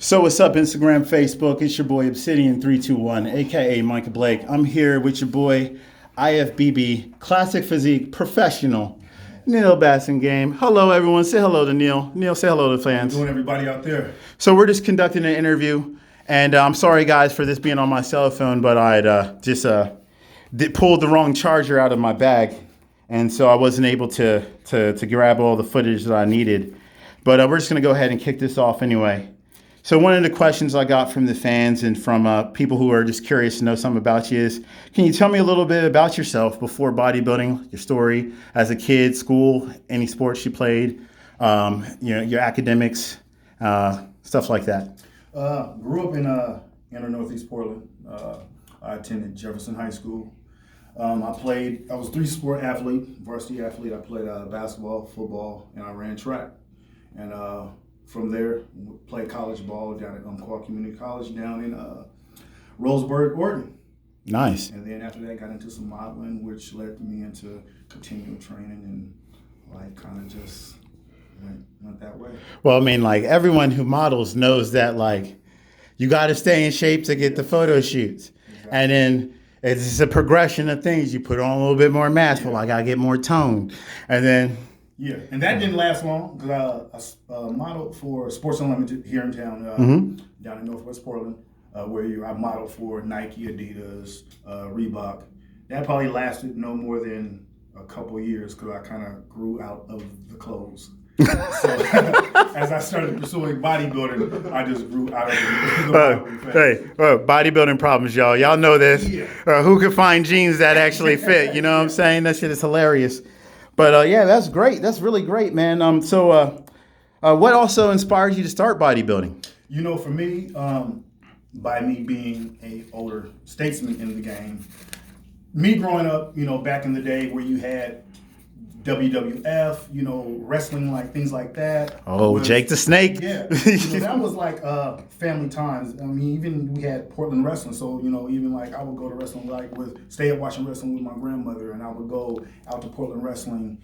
So what's up, Instagram, Facebook? It's your boy Obsidian321, aka Micah Blake. I'm here with your boy IFBB, Classic Physique Professional, Neal Blassingame. Hello, everyone. Say hello to Neal. Neal, say hello to the fans. How you doing, everybody out there? So we're just conducting an interview, and I'm sorry, guys, for this being on my cell phone, but I pulled the wrong charger out of my bag, and so I wasn't able to grab all the footage that I needed. But we're just going to go ahead and kick this off anyway. So one of the questions I got from the fans and from people who are just curious to know something about you is, can you tell me a little bit about yourself before bodybuilding, your story as a kid, school, any sports you played, your academics, stuff like that? Grew up in inner Northeast Portland. I attended Jefferson High School. I was a three-sport athlete, varsity athlete. I played basketball, football, and I ran track. And from there, played college ball down at Umpqua Community College down in Roseburg, Oregon. Nice. And then after that, got into some modeling, which led me into continual training, and life kind of just went that way. Well, I mean, like, everyone who models knows that, like, you got to stay in shape to get the photo shoots. Exactly. And then it's a progression of things. You put on a little bit more mass, well, I got to get more toned. And then... Yeah, and that didn't last long because I modeled for Sports Unlimited here in town, down in Northwest Portland, where I modeled for Nike, Adidas, Reebok. That probably lasted no more than a couple years because I kind of grew out of the clothes. So as I started pursuing bodybuilding, I just grew out of the bodybuilding problems, y'all. Y'all know this. Yeah. Who can find jeans that actually fit? You know what I'm saying? That shit is hilarious. But yeah, that's great. That's really great, man. So what also inspired you to start bodybuilding? You know, for me, by me being an older statesman in the game, me growing up, you know, back in the day where you had WWF, you know, wrestling, like things like that. Oh, Jake the Snake. Yeah. You know, that was like family times. I mean, even we had Portland wrestling. So, you know, even like I would go to wrestling, stay up watching wrestling with my grandmother, and I would go out to Portland wrestling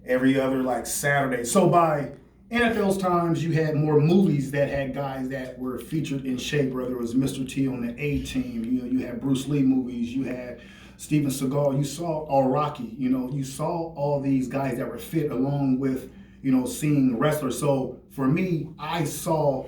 every other like Saturday. So by NFL's times, you had more movies that had guys that were featured in shape, whether it was Mr. T on the A-Team, you know, you had Bruce Lee movies, you had Steven Seagal, you saw all Rocky, you know, you saw all these guys that were fit along with, you know, seeing wrestlers. So for me, I saw,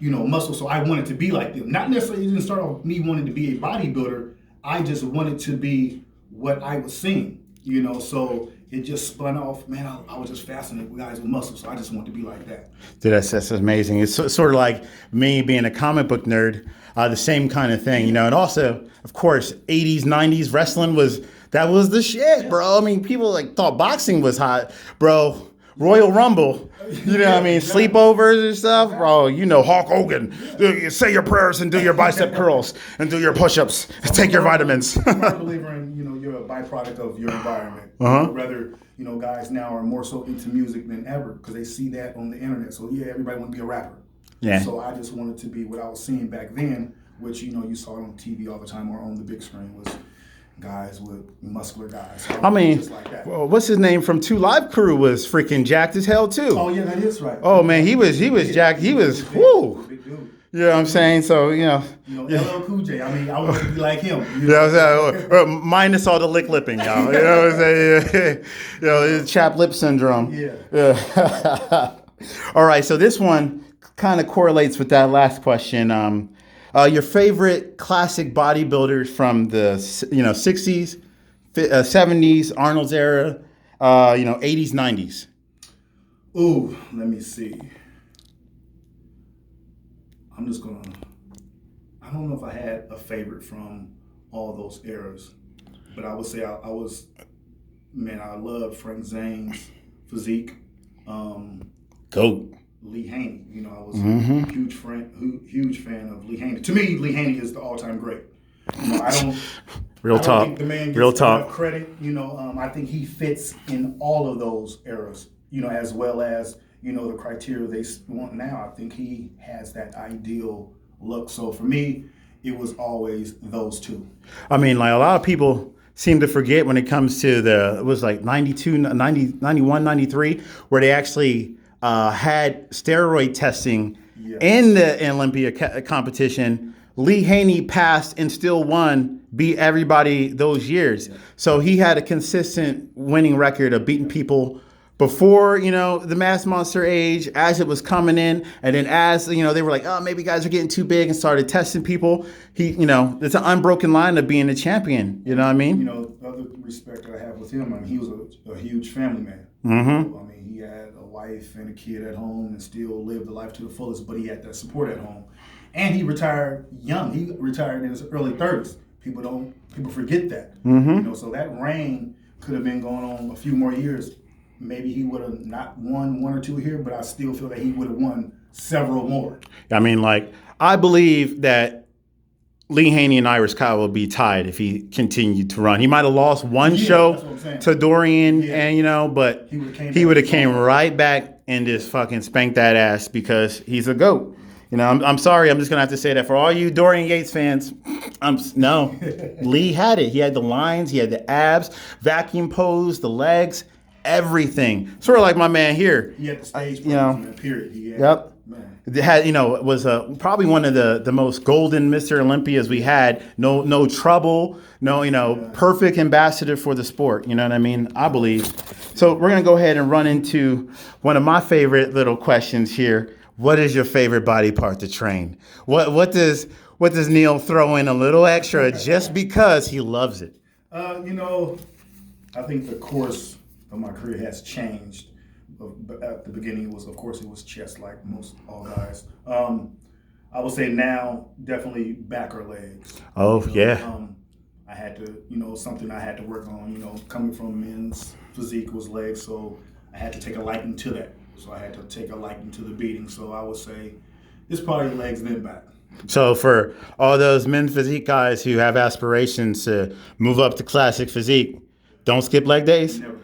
you know, muscle, so I wanted to be like them. Not necessarily, it didn't start off me wanting to be a bodybuilder. I just wanted to be what I was seeing, you know, so it just spun off. Man, I was just fascinated with guys with muscle, so I just wanted to be like that. Dude, that's amazing. It's sort of like me being a comic book nerd, the same kind of thing, you know. And also, of course, 80s, 90s wrestling was the shit, bro. I mean, people like thought boxing was hot, bro. Royal Rumble, you know what I mean? Sleepovers and stuff, bro. You know, Hulk Hogan. Say your prayers and do your bicep curls and do your push-ups. Take your vitamins. I'm a believer in, you know, you're a byproduct of your environment. Rather, you know, guys now are more so into music than ever because they see that on the internet. So yeah, everybody want to be a rapper. Yeah. So I just wanted to be what I was seeing back then, which, you know, you saw on TV all the time or on the big screen, was guys with muscular guys. So I mean, just like that. Well, what's his name from 2 Live Crew was freaking jacked as hell too. Oh yeah, that is right. Oh man, he was jacked. He was whoo. Big dude. You know what I'm saying? So, you know. LL Cool J. I mean, I want to be like him. You know what I'm saying? Minus all the lipping, y'all. You know what I'm saying? You know, it's chapped lip syndrome. Yeah. All right, so this one kind of correlates with that last question. Your favorite classic bodybuilders from the 60s, 70s, Arnold's era, 80s, 90s. Ooh, let me see. I don't know if I had a favorite from all those eras, but I would say I love Frank Zane's Physique. Goat. Lee Haney, you know, I was a huge fan of Lee Haney. To me, Lee Haney is the all-time great. You know, I don't think the man gets enough credit. You know, I think he fits in all of those eras. You know, as well as, you know, the criteria they want now. I think he has that ideal look. So for me, it was always those two. I mean, like, a lot of people seem to forget when it comes to it was like 92, 90, 91, 93, where they actually had steroid testing in the Olympia competition. Lee Haney passed and still won, beat everybody those years. So he had a consistent winning record of beating people before, the mass monster age, as it was coming in. And then as, they were like, oh, maybe guys are getting too big and started testing people. It's an unbroken line of being a champion. You know what I mean? The other respect I have with him, he was a huge family man. He had a wife and a kid at home and still lived the life to the fullest, but he had that support at home. And he retired young. He retired in his early 30s. People forget that. So that reign could have been going on a few more years. Maybe he would have not won one or two here, but I still feel that he would have won several more. I believe that Lee Haney and Irish Kyle will be tied if he continued to run. He might have lost one show to Dorian, but he would have came right back and just fucking spanked that ass because he's a GOAT. I'm sorry. I'm just gonna have to say that for all you Dorian Yates fans. No, Lee had it. He had the lines. He had the abs, vacuum pose, the legs, everything. Sort of like my man here. He had the stage presence, period. Yep. It had, was probably one of the most golden Mr. Olympias we had. No trouble. No, perfect ambassador for the sport. You know what I mean? I believe. So we're gonna go ahead and run into one of my favorite little questions here. What is your favorite body part to train? What does Neal throw in a little extra just because he loves it? I think the course of my career has changed. But at the beginning, it was chest, like most all guys. I would say now definitely back or legs. Oh yeah. I had to, something I had to work on. Coming from men's physique was legs, so I had to take a liking to that. So I had to take a liking to the beating. So I would say it's probably legs and then back. So for all those men's physique guys who have aspirations to move up to classic physique, don't skip leg days. Never.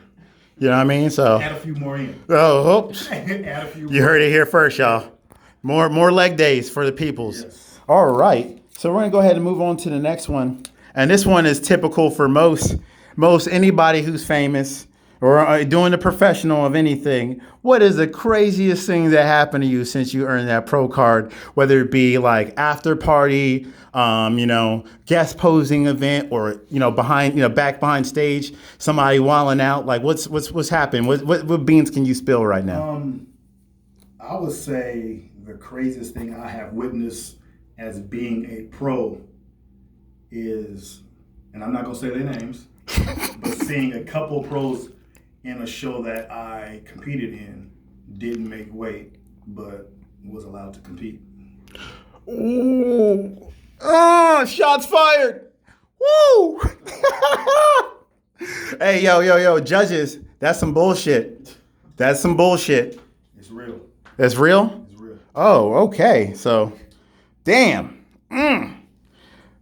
You know what I mean? So add a few more in. Oh, add a few. You heard it here first, y'all. More leg days for the peoples. Yes. All right. So we're gonna go ahead and move on to the next one, and this one is typical for most anybody who's famous or doing the professional of anything. What is the craziest thing that happened to you since you earned that pro card? Whether it be like after party, guest posing event, or back behind stage, somebody wilding out. Like what's happened? What beans can you spill right now? I would say the craziest thing I have witnessed as being a pro is, and I'm not gonna say their names, but seeing a couple pros in a show that I competed in didn't make weight, but was allowed to compete. Ooh. Oh, shots fired. Woo! Hey, yo, judges, that's some bullshit. That's some bullshit. It's real. It's real? It's real. Oh, okay. So, damn.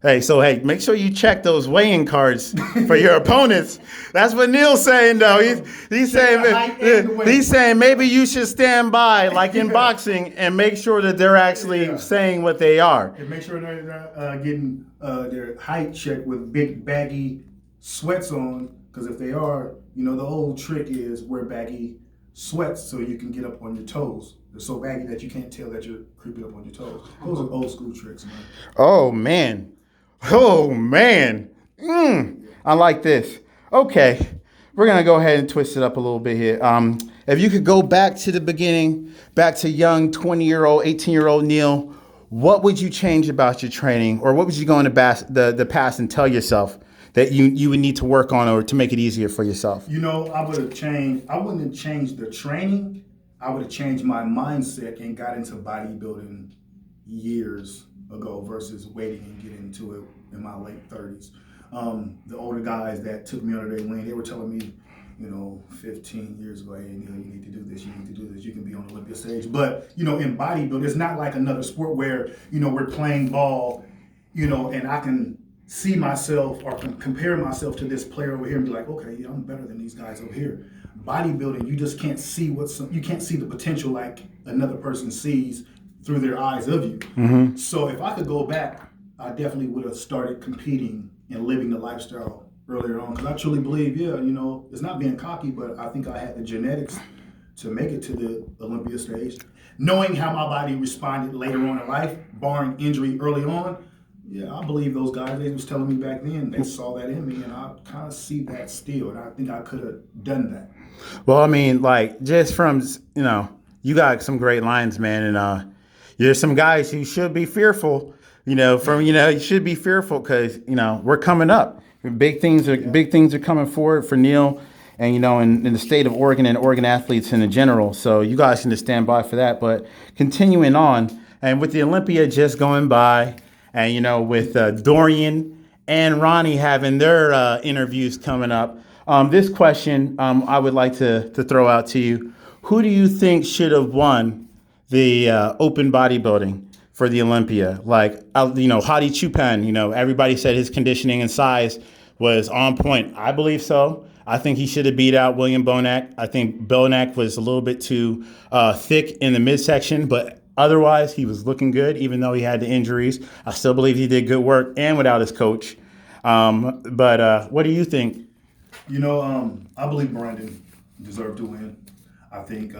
Hey, make sure you check those weighing cards for your opponents. That's what Neal's saying, though. He's saying maybe you should stand by, like in boxing, and make sure that they're actually saying what they are. And make sure they're not getting their height checked with big baggy sweats on, because if they are, the old trick is wear baggy sweats so you can get up on your toes. They're so baggy that you can't tell that you're creeping up on your toes. Those are old school tricks, man. Oh, man. I like this. Okay, we're going to go ahead and twist it up a little bit here. If you could go back to the beginning, back to young 20-year-old, 18-year-old Neal, what would you change about your training, or what would you go in the past and tell yourself that you would need to work on or to make it easier for yourself? I wouldn't have changed the training. I would have changed my mindset and got into bodybuilding years ago versus waiting and getting into it in my late 30s. The older guys that took me under their wing, they were telling me, 15 years ago, hey, Neal, you need to do this, you can be on the Olympia stage. But, in bodybuilding, it's not like another sport where, we're playing ball, and I can see myself or compare myself to this player over here and be like, okay, I'm better than these guys over here. Bodybuilding, you just can't see you can't see the potential like another person sees through their eyes of you. Mm-hmm. So if I could go back, I definitely would have started competing and living the lifestyle earlier on, because I truly believe, it's not being cocky, but I think I had the genetics to make it to the Olympia stage. knowing how my body responded later on in life, barring injury early on, yeah, I believe those guys, they was telling me back then, they saw that in me, and I kind of see that still, and I think I could have done that. Well, I mean, like just from you got some great lines, man, and there's some guys who should be fearful. You should be fearful because we're coming up. Big things are coming forward for Neal, and in the state of Oregon and Oregon athletes in general. So you guys can just stand by for that. But continuing on, and with the Olympia just going by, and with Dorian and Ronnie having their interviews coming up. This question I would like to throw out to you. Who do you think should have won the open bodybuilding for the Olympia? Like, Hadi Chupan, everybody said his conditioning and size was on point. I believe so. I think he should have beat out William Bonac. I think Bonac was a little bit too thick in the midsection, but otherwise he was looking good, even though he had the injuries. I still believe he did good work and without his coach. But what do you think? I believe Brandon deserved to win. I think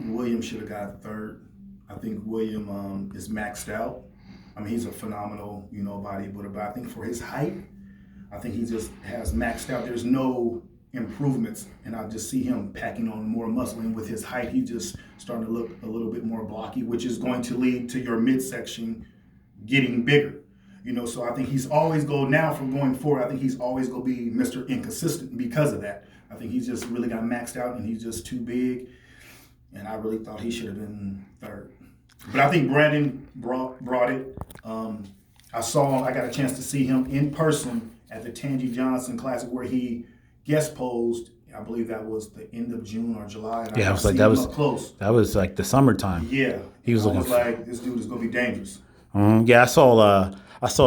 William should have got third. I think William is maxed out. I mean, he's a phenomenal, bodybuilder, but I think for his height, I think he just has maxed out. There's no improvements, and I just see him packing on more muscle, and with his height, he's just starting to look a little bit more blocky, which is going to lead to your midsection getting bigger. So I think he's always going forward, I think he's always going to be Mr. Inconsistent because of that. I think he's just really got maxed out, and he's just too big, and I really thought he should have been third. But I think Brandon brought it. I got a chance to see him in person at the Tangi Johnson Classic where he guest posed. I believe that was the end of June or July. And yeah, I that was close. That was like the summertime. Yeah, he was looking. I was like, this dude is going to be dangerous. Yeah, I saw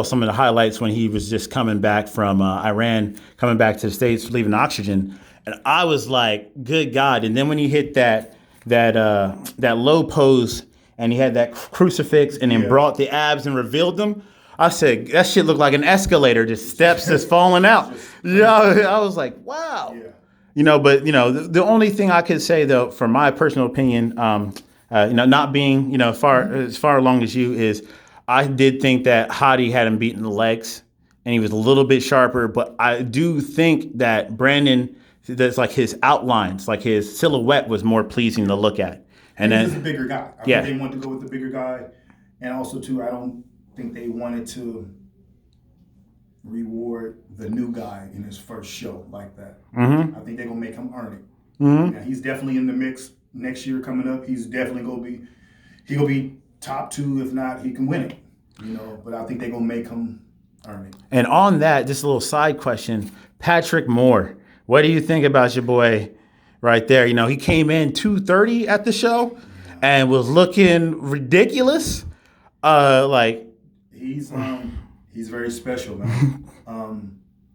some of the highlights when he was just coming back from Iran, coming back to the States, leaving oxygen, and I was like, good God! And then when he hit that low pose and he had that crucifix and then brought the abs and revealed them, I said, that shit looked like an escalator, just steps just falling out. Yeah, I was like, wow. Yeah. But the only thing I could say though, from my personal opinion, not being far along as you is, I did think that Hadi had him beaten the legs, and he was a little bit sharper. But I do think that Brandon, that's like his outlines, like his silhouette, was more pleasing to look at. And he's just a bigger guy. I think they wanted to go with the bigger guy, and also too, I don't think they wanted to reward the new guy in his first show like that. Mm-hmm. I think they're gonna make him earn it. Mm-hmm. Now, he's definitely in the mix next year coming up. He's definitely gonna be top two, if not, he can win it. But I think they're gonna make him earn it. And on that, just a little side question: Patrick Moore, what do you think about your boy right there? He came in 230 at the show and was looking ridiculous. He's very special, man.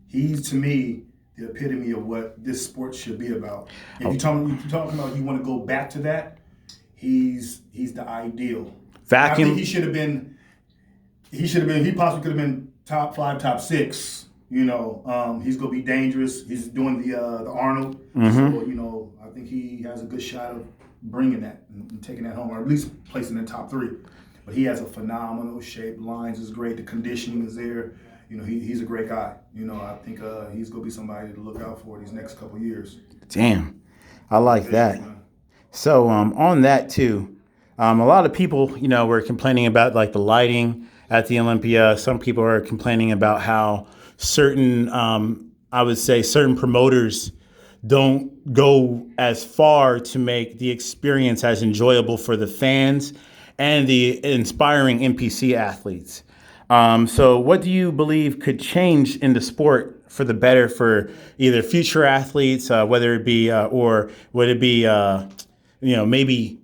He's, to me, the epitome of what this sport should be about. If you're talking about you want to go back to that, he's the ideal. Vacuum. I think he possibly could have been top 5, top 6. He's gonna be dangerous. He's doing the Arnold. Mm-hmm. So, I think he has a good shot of bringing that and taking that home, or at least placing in the top 3. But he has a phenomenal shape. Lines is great. The conditioning is there. He's a great guy. I think he's going to be somebody to look out for these next couple of years. Damn. I like that. So on that too, a lot of people, were complaining about like the lighting at the Olympia. Some people are complaining about how certain promoters don't go as far to make the experience as enjoyable for the fans and the inspiring NPC athletes. So what do you believe could change in the sport for the better for either future athletes, whether it be, or would it be, maybe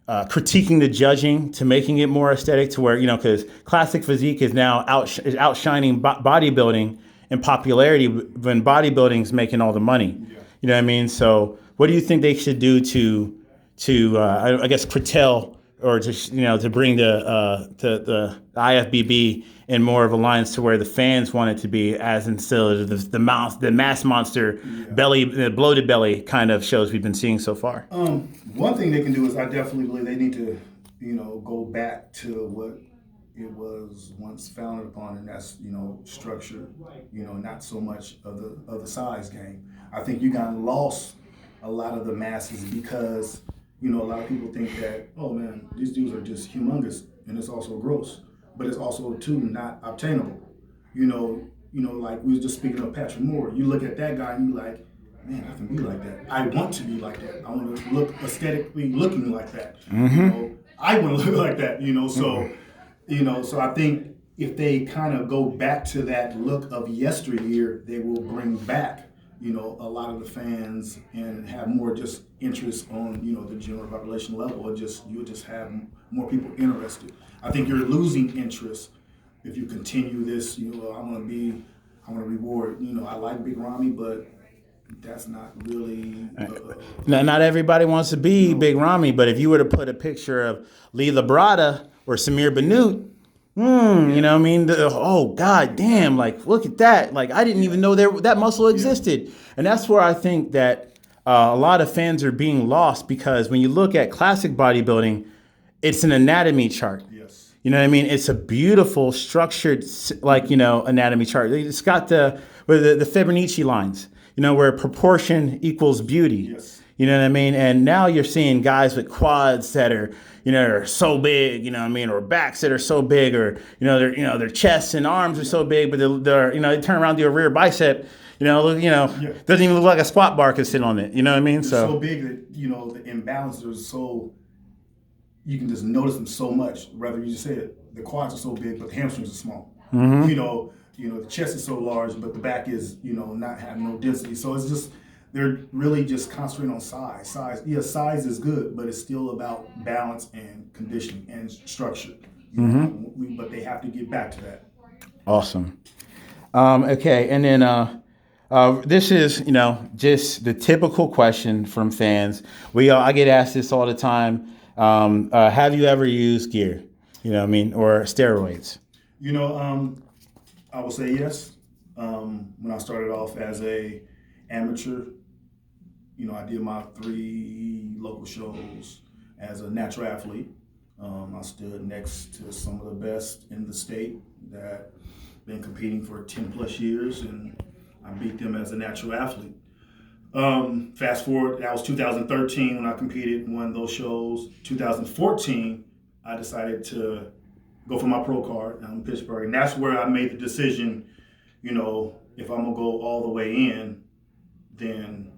critiquing the judging to making it more aesthetic to where, because classic physique is now outshining bodybuilding in popularity when bodybuilding's making all the money. Yeah. You know what I mean? So what do you think they should do to I guess, curtail or to bring the IFBB in more of a lines to where the fans want it to be, as instead of the mass monster belly, the bloated belly kind of shows we've been seeing so far. One thing they can do is I definitely believe they need to, go back to what it was once founded upon, and that's structure. Not so much of the size game. I think you got lost a lot of the masses because a lot of people think that, oh man, these dudes are just humongous, and it's also gross, but it's also too not obtainable. Like we was just speaking of Patrick Moore. You look at that guy and you like, man, I can be like that. I want to be like that. I want to look aesthetically looking like that. I want to look like that. So I think if they kind of go back to that look of yesteryear, they will bring back a lot of the fans and have more just interest on the general population level, or you'll just have more people interested. I think you're losing interest if you continue this. I want to reward. I like Big Ramy, but that's not really. Not everybody wants to be Big Ramy, but if you were to put a picture of Lee Labrada or Samir Bannout, you know what I mean? Oh, God damn, like, look at that. Like, I didn't even know that muscle existed. And that's where I think that a lot of fans are being lost, because when you look at classic bodybuilding, it's an anatomy chart. Yes. You know what I mean? It's a beautiful, structured, anatomy chart. It's got the Fibonacci lines, where proportion equals beauty. Yes. You know what I mean? And now you're seeing guys with quads that are, are so big, or backs that are so big, or, their chests and arms are so big, but they're they turn around to a rear bicep, doesn't even look like a squat bar could sit on it. You know what I mean? It's so big that, the imbalances are so, you can just notice them so much. Rather, you just said the quads are so big, but the hamstrings are small. The chest is so large, but the back is, not having no density. So it's just, they're really just concentrating on size. Size is good, but it's still about balance and conditioning and structure. But they have to get back to that. Awesome. Okay, and then this is, just the typical question from fans. I get asked this all the time. Have you ever used gear? Or steroids? I will say yes. When I started off as a amateur, I did my 3 local shows as a natural athlete. I stood next to some of the best in the state that been competing for 10 plus years, and I beat them as a natural athlete. Fast forward, that was 2013 when I competed, won those shows. 2014, I decided to go for my pro card in Pittsburgh, and that's where I made the decision, if I'm gonna go all the way in, then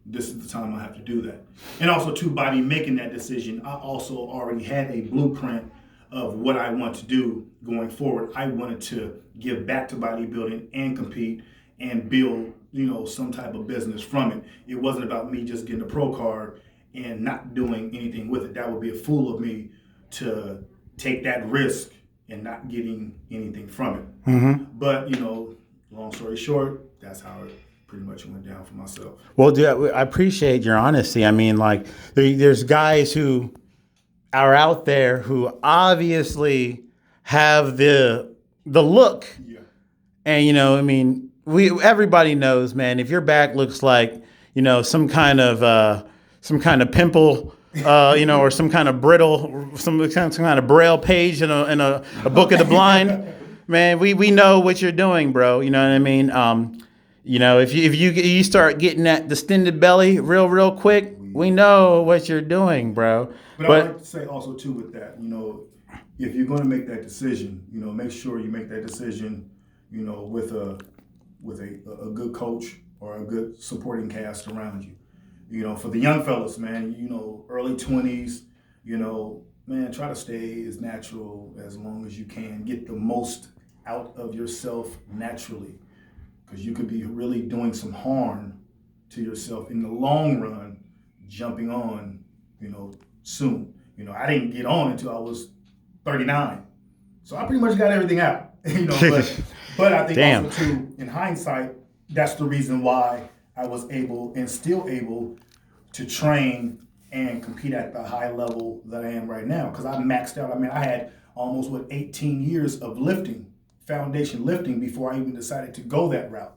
this is the time I have to do that. And also too, by me making that decision, I also already had a blueprint of what I want to do going forward. I wanted to give back to bodybuilding and compete and build, some type of business from it. It wasn't about me just getting a pro card and not doing anything with it. That would be a fool of me to take that risk and not getting anything from it. But, long story short, that's how it pretty much went down for myself. Well, dude, I appreciate your honesty. I mean, like, there's guys who are out there who obviously have the look. Yeah. And, everybody knows, man, if your back looks like, some kind of pimple, or some kind of brittle, some kind of braille page in a book of the blind, man, we know what you're doing, bro. You know what I mean? If you start getting that distended belly real quick, we know what you're doing, bro. But I would like to say also too with that, if you're going to make that decision, make sure you make that decision, with a good coach or a good supporting cast around you. For the young fellas, man, early 20s, man, try to stay as natural as long as you can. Get the most out of yourself naturally, because you could be really doing some harm to yourself in the long run, jumping on, soon. I didn't get on until I was 39. So I pretty much got everything out, but I think also too, in hindsight, that's the reason why I was able and still able to train and compete at the high level that I am right now. Because I maxed out. I mean, I had almost 18 years of lifting, foundation lifting, before I even decided to go that route.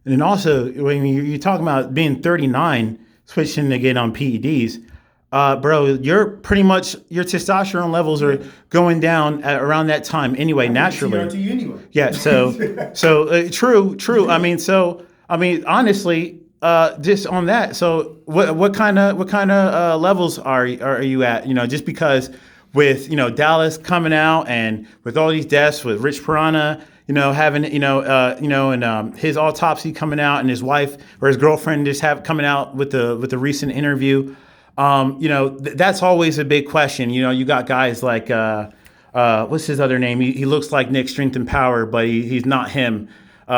And also, when you're talking about being 39, switching to get on PEDs, bro, you're pretty much, your testosterone levels are going down at around that time anyway, naturally. TRT anyway. Yeah. So true. I mean, honestly, just on that. So what kind of levels are you at? You know, just because with Dallas coming out and with all these deaths with Rich Piranha, having and his autopsy coming out, and his wife or his girlfriend just coming out with the recent interview. That's always a big question. You got guys like what's his other name? He looks like Nick Strength and Power, but he's not him.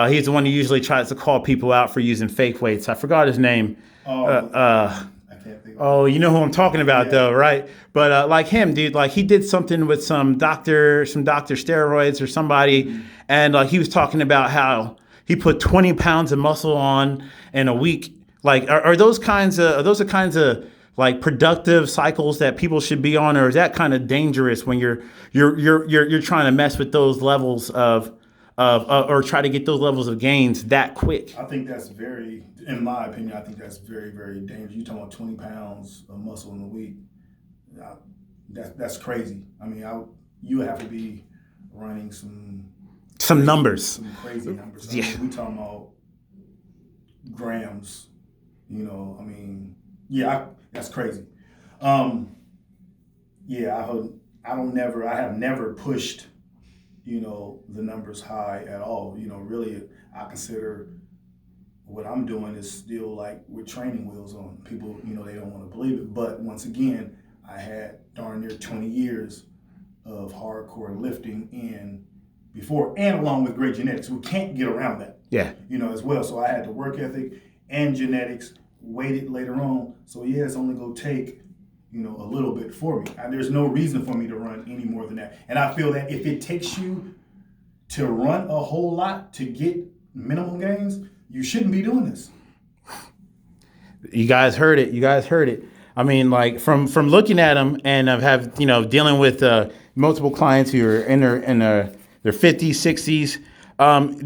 He's the one who usually tries to call people out for using fake weights. I forgot his name. I can't think of Oh, you know who I'm talking about, though, right? But like him, dude, like he did something with some doctor steroids or somebody, and like he was talking about how he put 20 pounds of muscle on in a week. Like, are those the kinds of like productive cycles that people should be on, or is that kind of dangerous when you're trying to mess with those levels of or try to get those levels of gains that quick? I think that's in my opinion, I think that's very, very dangerous. You're talking about 20 pounds of muscle in a week. That's crazy. I mean, you would have to be running some numbers, some crazy numbers. Yeah, we talking about grams. I mean, yeah, that's crazy. Yeah, I have never pushed, the numbers high at all. Really, I consider what I'm doing is still like with training wheels on. People, they don't want to believe it. But once again, I had darn near 20 years of hardcore lifting in before, and along with great genetics. We can't get around that. Yeah. As well. So I had the work ethic and genetics weighted later on. So yeah, it's only going to take, a little bit for me. There's no reason for me to run any more than that. And I feel that if it takes you to run a whole lot to get minimum gains, you shouldn't be doing this. You guys heard it. I mean, like from looking at him, and I've have dealing with multiple clients who are in their 50s, 60s.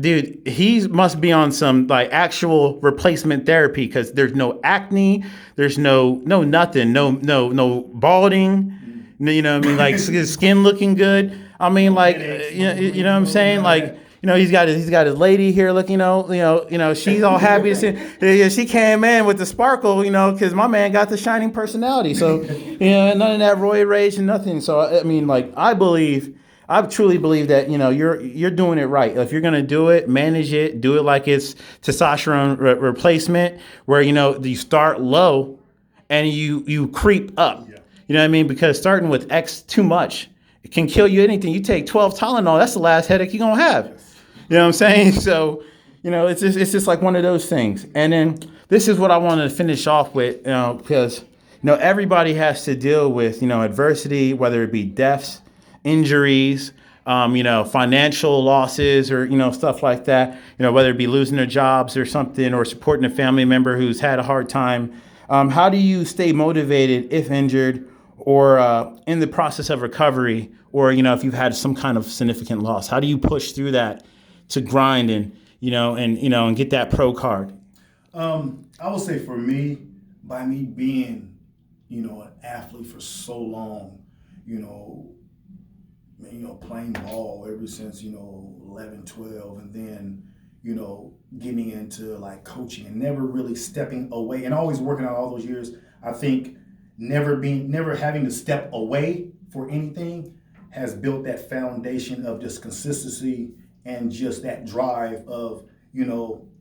Dude, he must be on some like actual replacement therapy, because there's no acne, there's no nothing, no balding. You know what I mean? Like his skin looking good. I mean, like you know what I'm saying? Like, he's got his lady here looking, she's all happy to see. She came in with the sparkle, because my man got the shining personality. So, none of that roid rage and nothing. So, I mean, like, I truly believe that, you're doing it right. If you're going to do it, manage it, do it like it's testosterone replacement, where, you start low and you creep up. Yeah. You know what I mean? Because starting with X too much, it can kill you. Anything. You take 12 Tylenol, that's the last headache you're going to have. Yes. You know what I'm saying? So, it's just like one of those things. And then this is what I wanted to finish off with, because, everybody has to deal with, adversity, whether it be deaths, injuries, financial losses, or, stuff like that, whether it be losing their jobs or something, or supporting a family member who's had a hard time. How do you stay motivated if injured, or in the process of recovery, or, if you've had some kind of significant loss? How do you push through that to grind and get that pro card? I would say for me, by me being, an athlete for so long, playing ball ever since, 11, 12, and then, getting into like coaching and never really stepping away and always working out all those years. I think never having to step away for anything has built that foundation of just consistency and just that drive of,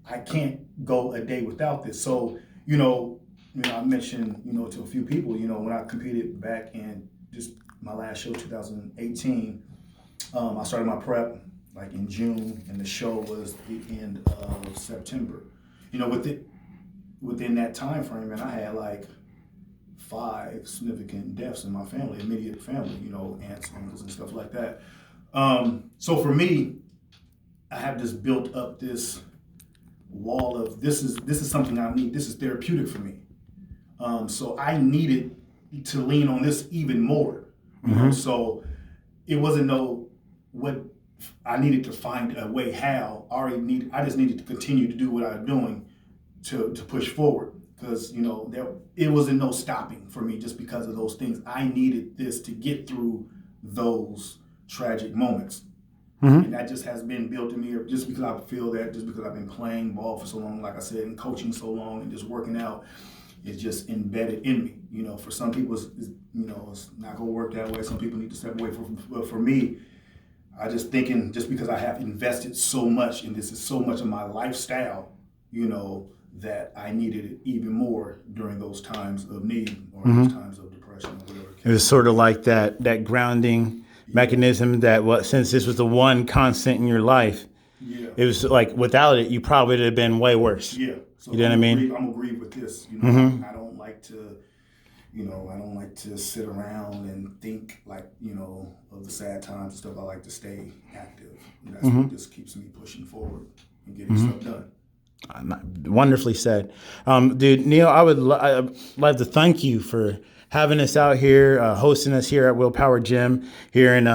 I can't go a day without this. So, I mentioned, to a few people, when I competed back in just my last show, 2018, I started my prep like in June, and the show was the end of September. Within that time frame, and I had like 5 significant deaths in my family, immediate family, aunts, uncles, and stuff like that. So for me, I have just built up this wall of this is something I need. This is therapeutic for me. So I needed to lean on this even more. You know, so it wasn't what I needed to find a way how. I just needed to continue to do what I'm doing to push forward, because it wasn't no stopping for me just because of those things. I needed this to get through those tragic moments. And that just has been built in me just because I feel that just because I've been playing ball for so long, like I said, and coaching so long and just working out, it's just embedded in me. For some people, it's not going to work that way. Some people need to step away from. But for me, I just thinking just because I have invested so much and this is so much of my lifestyle, that I needed it even more during those times of need or those times of depression or whatever. It was sort of like that grounding mechanism that since this was the one constant in your life, it was like without it, you probably would have been way worse. Yeah. So you know what I mean? I'm agreed with this. I don't like to, I don't like to sit around and think of the sad times and stuff. I like to stay active. And that's what just keeps me pushing forward and getting stuff done. Wonderfully said. Dude, Neal, I'd love to thank you for having us out here, hosting us here at Willpower Gym here in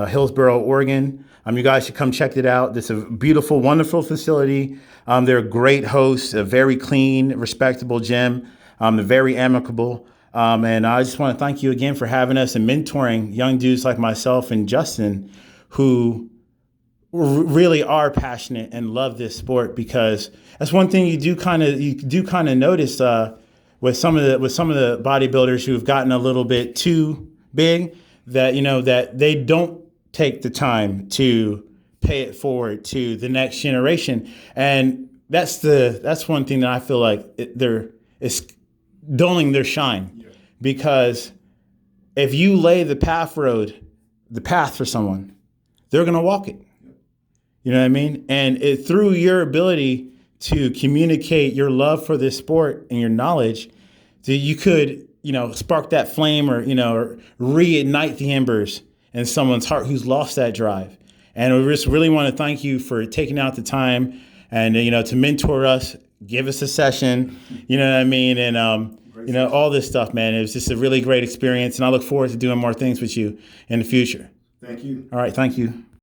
Hillsboro, Oregon. You guys should come check it out. This is a beautiful, wonderful facility. They're great hosts, a very clean, respectable gym. They're very amicable. And I just want to thank you again for having us and mentoring young dudes like myself and Justin who really are passionate and love this sport, because that's one thing you do kind of notice with some of the bodybuilders who've gotten a little bit too big, that that they don't take the time to pay it forward to the next generation. And that's one thing that I feel like they're dulling their shine, because if you lay the path for someone, they're going to walk it. You know what I mean? And through your ability to communicate your love for this sport and your knowledge, that you could, spark that flame or reignite the embers in someone's heart who's lost that drive. And we just really want to thank you for taking out the time and, to mentor us, give us a session, you know what I mean? And, all this stuff, man. It was just a really great experience. And I look forward to doing more things with you in the future. Thank you. All right. Thank you.